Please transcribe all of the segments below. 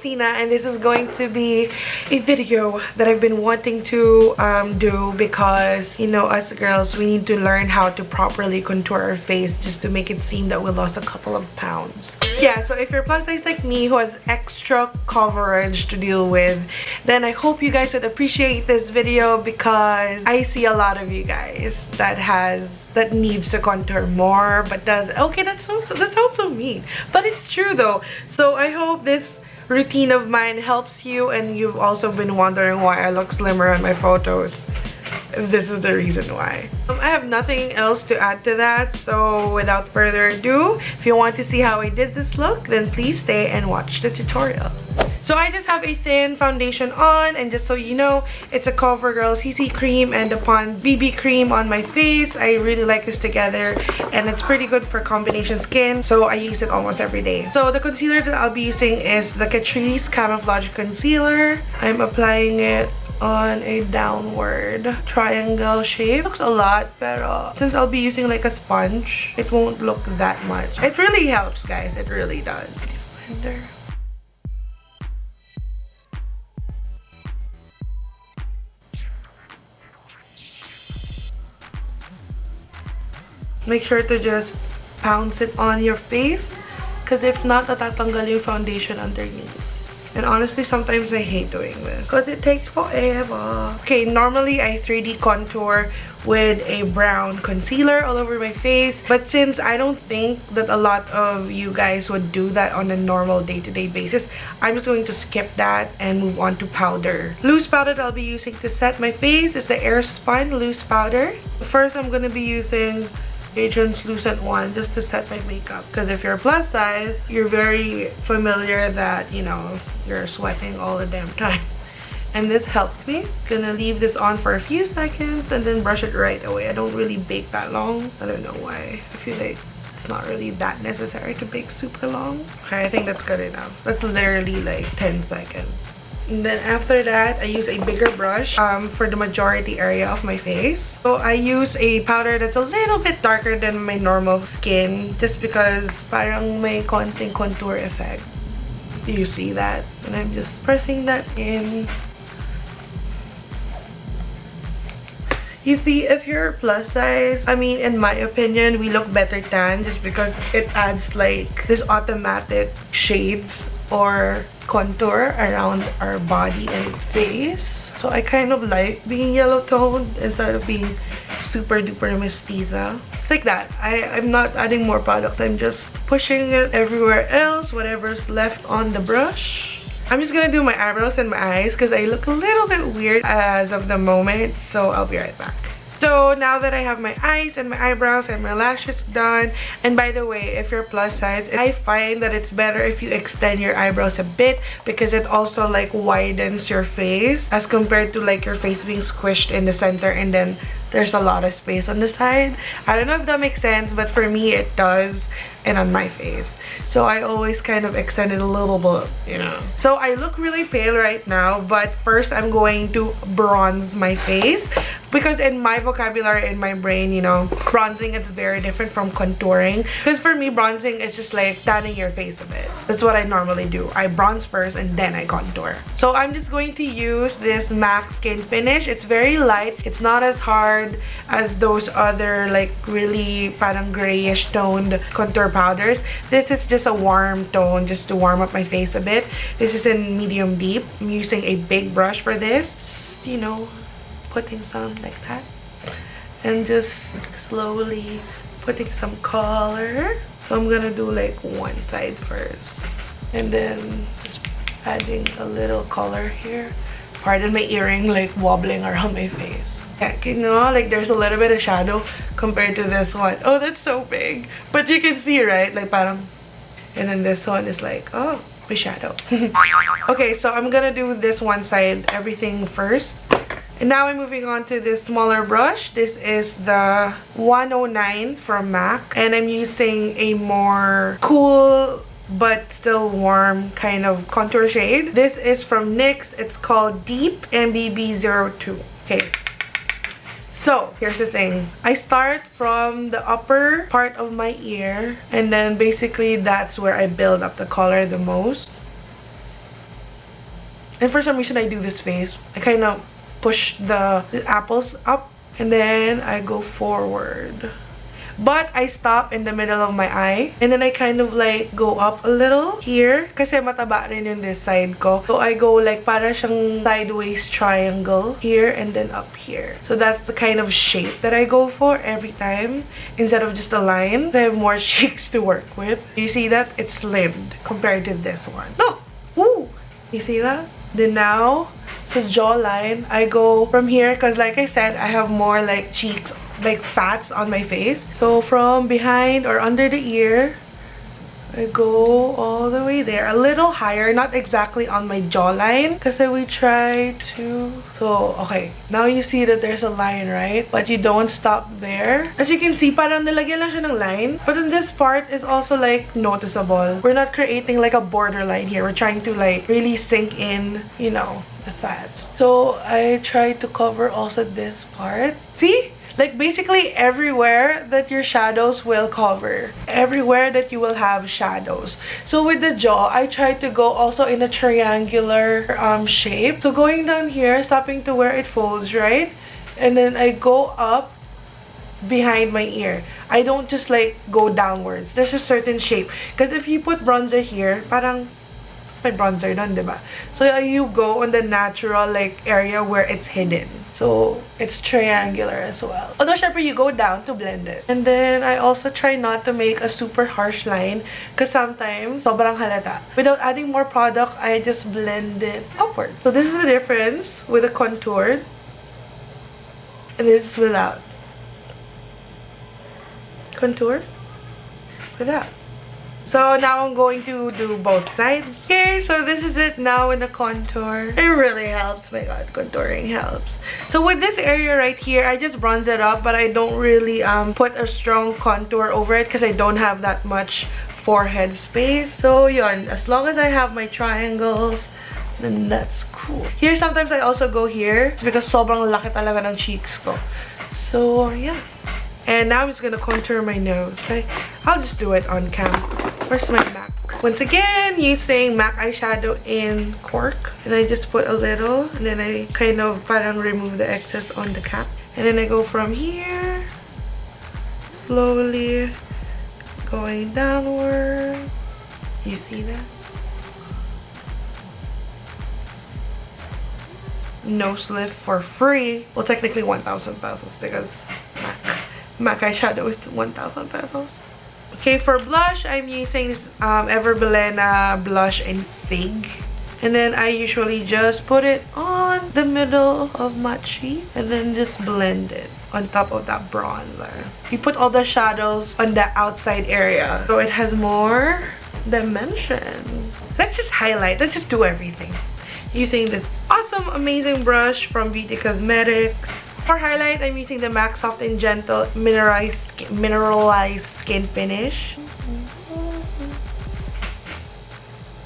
Teena, and this is going to be a video that I've been wanting to do because, you know, us girls, we need to learn how to properly contour our face just to make it seem that we lost a couple of pounds. Yeah, so if you're plus size like me who has extra coverage to deal with, then I hope you guys would appreciate this video because I see a lot of you guys that needs to contour more but does. Okay, that sounds so mean, but it's true though. So I hope this routine of mine helps you, and you've also been wondering why I look slimmer on my photos. This is the reason why. I have nothing else to add to that, so without further ado, if you want to see how I did this look, then please stay and watch the tutorial. So I just have a thin foundation on, and just so you know, it's a CoverGirl CC cream and a Pond's BB cream on my face. I really like this together, and it's pretty good for combination skin, so I use it almost every day. So the concealer that I'll be using is the Catrice Camouflage Concealer. I'm applying it on a downward triangle shape. Looks a lot, pero since I'll be using like a sponge, it won't look that much. It really helps, guys. It really does. Blender. Make sure to just pounce it on your face, because if not, natatanggal yung foundation underneath. And honestly, sometimes I hate doing this because it takes forever. Okay, normally I 3D contour with a brown concealer all over my face, but since I don't think that a lot of you guys would do that on a normal day-to-day basis, I'm just going to skip that and move on to powder. Loose powder that I'll be using to set my face is the Airspun loose powder. First, I'm going to be using a translucent one just to set my makeup, because if you're plus size, you're very familiar that, you know, you're sweating all the damn time, and this helps me. Gonna leave this on for a few seconds and then brush it right away. I don't really bake that long. I don't know why. I feel like it's not really that necessary to bake super long. Okay, I think that's good enough. That's literally like 10 seconds. And then after that, I use a bigger brush for the majority area of my face. So I use a powder that's a little bit darker than my normal skin, just because parang may konting contour effect. You see that? And I'm just pressing that in. You see, if you're plus size, I mean, in my opinion, we look better tan just because it adds like this automatic shades or contour around our body and face. So I kind of like being yellow toned instead of being super duper mestiza. It's like that. I'm not adding more products. I'm just pushing it everywhere else, whatever's left on the brush. I'm just gonna do my eyebrows and my eyes because I look a little bit weird as of the moment, so I'll be right back. So now that I have my eyes and my eyebrows and my lashes done, and by the way, if you're plus size, I find that it's better if you extend your eyebrows a bit because it also like widens your face as compared to like your face being squished in the center and then there's a lot of space on the side. I don't know if that makes sense, but for me it does, and on my face. So I always kind of extend it a little bit, you know. So I look really pale right now, but first I'm going to bronze my face because in my vocabulary, in my brain, you know, bronzing is very different from contouring. Because for me, bronzing is just like tanning your face a bit. That's what I normally do. I bronze first and then I contour. So I'm just going to use this MAC Skin Finish. It's very light. It's not as hard as those other like really parang grayish toned contour powders. This is just a warm tone just to warm up my face a bit. This is in medium deep. I'm using a big brush for this. Just, you know, putting some like that and just slowly putting some color. So I'm gonna do like one side first and then just adding a little color here. Pardon my earring like wobbling around my face. Yeah, you know, like there's a little bit of shadow compared to this one. Oh, that's so big, but you can see, right? Like parang, and then this one is like, oh, my shadow. Okay, so I'm gonna do this one side, everything first. And now I'm moving on to this smaller brush. This is the 109 from MAC. And I'm using a more cool but still warm kind of contour shade. This is from NYX. It's called Deep MBB02. Okay. So, here's the thing. I start from the upper part of my ear. And then basically that's where I build up the color the most. And for some reason, I do this face. I kind of push the apples up and then I go forward. But I stop in the middle of my eye. And then I kind of like go up a little here. Kasi mataba rin yung this side ko. So I go like para siyang sideways triangle here and then up here. So that's the kind of shape that I go for every time. Instead of just a line. I have more cheeks to work with. You see that? It's slimmed compared to this one. No! Ooh! You see that? Then now, so jawline, I go from here because like I said, I have more like cheeks, like fats on my face. So from behind or under the ear, I go all the way there, a little higher, not exactly on my jawline because we try to. So okay, now you see that there's a line, right? But you don't stop there. As you can see, parang nilagyan lang siya ng line. But then this part is also like noticeable. We're not creating like a borderline here. We're trying to like really sink in, you know, the fats. So I try to cover also this part. See? Like basically everywhere that your shadows will cover. Everywhere that you will have shadows. So with the jaw, I try to go also in a triangular shape. So going down here, stopping to where it folds, right? And then I go up behind my ear. I don't just like go downwards. There's a certain shape. Because if you put bronzer here, parang may bronzer dun, diba? So you go on the natural like area where it's hidden. So it's triangular as well. Although syempre you go down to blend it. And then I also try not to make a super harsh line because sometimes sobrang halata. Without adding more product, I just blend it upward. So this is the difference with the contour. And this is without. Contour. Without. So now I'm going to do both sides. Okay, so this is it now in the contour. It really helps. My god, contouring helps. So with this area right here, I just bronze it up, but I don't really put a strong contour over it because I don't have that much forehead space. So yun, as long as I have my triangles, then that's cool. Here sometimes I also go here because sobrang laki talaga ng cheeks ko. So yeah. And now I'm just gonna contour my nose. Okay? I'll just do it on cam. Where's my MAC? Once again, using MAC eyeshadow in Cork. And I just put a little. And then I kind of parang remove the excess on the cap. And then I go from here. Slowly going downward. You see that? Nose lift for free. Well, technically 1,000 pesos because MAC eyeshadow is 1,000 pesos. Okay, for blush, I'm using this Everbelena blush in Fig. And then I usually just put it on the middle of my cheek and then just blend it on top of that bronzer. You put all the shadows on the outside area so it has more dimension. Let's just highlight. Let's just do everything. Using this awesome, amazing brush from Beauty Cosmetics. For highlight, I'm using the MAC Soft and Gentle Mineralized Skin Finish.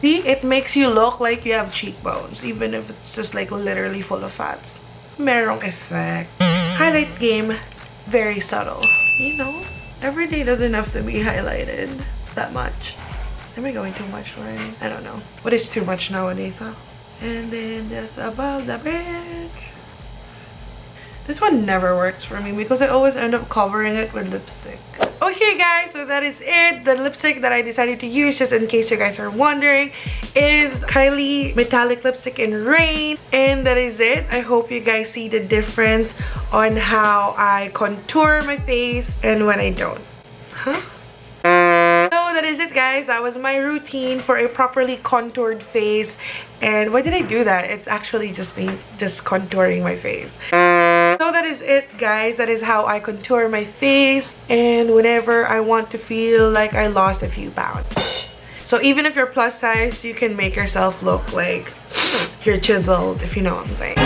See, it makes you look like you have cheekbones, even if it's just like literally full of fats. Merong effect. Highlight game, very subtle. You know, every day doesn't have to be highlighted that much. Am I going too much already? I don't know. What is too much nowadays, huh? And then just above the bridge. This one never works for me because I always end up covering it with lipstick. Okay guys, so that is it. The lipstick that I decided to use, just in case you guys are wondering, is Kylie Metallic Lipstick in Rain. And that is it. I hope you guys see the difference on how I contour my face and when I don't. Huh? So that is it guys. That was my routine for a properly contoured face. And why did I do that? It's actually just me just contouring my face. So that is it guys. That is how I contour my face and whenever I want to feel like I lost a few pounds. So even if you're plus size, you can make yourself look like you're chiseled, if you know what I'm saying.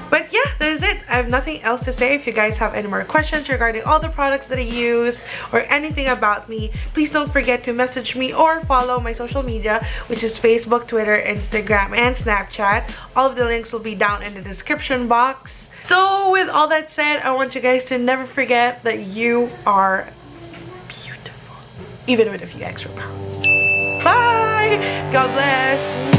But yeah, that is it. I have nothing else to say. If you guys have any more questions regarding all the products that I use or anything about me, please don't forget to message me or follow my social media, which is Facebook, Twitter, Instagram, and Snapchat. All of the links will be down in the description box. So with all that said, I want you guys to never forget that you are beautiful, even with a few extra pounds. Bye! God bless!